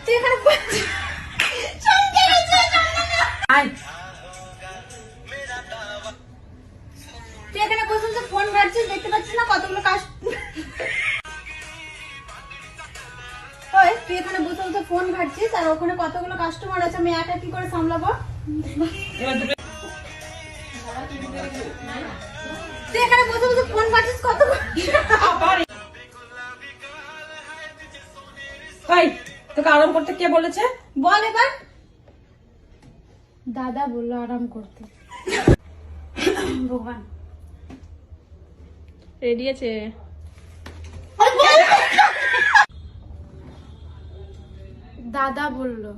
তুই এখানে তুই এখানে বসে বসে ফোন ঘাটছিস, দেখতে পাচ্ছিস না কতগুলো তুই এখানে বসে বসে ফোন ঘাটছিস আর ওখানে কতগুলো কাস্টমার আছে, আমি একা কি করে সামলাবো? তুই এখানে বসে বসে ফোন ঘাটছিস কত তোকে আরাম করতে কে বলেছে? বল এবার। দাদা বললো আরাম করতে। ভগবান রেডি আছে? দাদা বললো।